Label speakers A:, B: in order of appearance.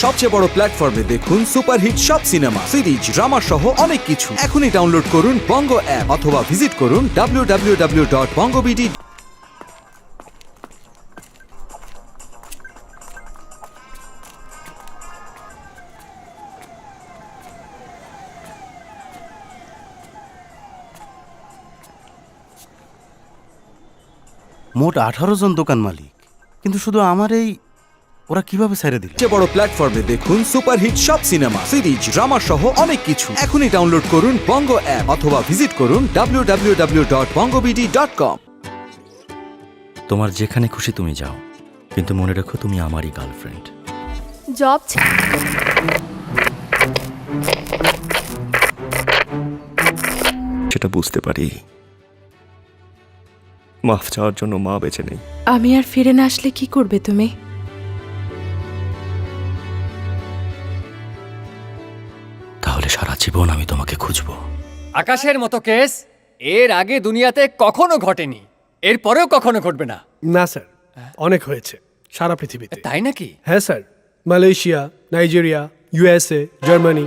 A: সবচেয়ে বড় প্ল্যাটফর্মে দেখুন সুপারহিট সব সিনেমা, সিরিজ, ড্রামা সহ অনেক কিছু। এখনই ডাউনলোড করুন বঙ্গ অ্যাপ অথবা ভিজিট করুন www.bongobd।
B: মোট 18 জন দোকান মালিক, কিন্তু শুধু আমার ওরা কিভাবে ছেড়ে দিল?
A: সবচেয়ে বড় প্ল্যাটফর্মে দেখুন সুপারহিট সব সিনেমা, সিরিজ, ড্রামা সহ অনেক কিছু। এখনই ডাউনলোড করুন বঙ্গ অ্যাপ অথবা ভিজিট করুন www.bongobd.com।
C: তোমার যেখানে খুশি তুমি যাও, কিন্তু মনে রেখো তুমি আমারই গার্লফ্রেন্ড।
D: জব
C: সেটা বুঝতে পারি, মাফ চাওয়ার জন্য মা বেঁচে নেই।
D: আমি আর ফিরে না আসলে কি করবে তুমি?
C: তাহলে সারা জীবন আমি তোমাকে খুঁজবো।
E: আকাশের মতো কেস এর আগে দুনিয়াতে কখনো ঘটেনি, এরপরেও কখনো ঘটবে না।
F: না স্যার, অনেক হয়েছে সারা পৃথিবীতে।
E: তাই নাকি?
F: হ্যাঁ sir, Malaysia, Nigeria, USA, Germany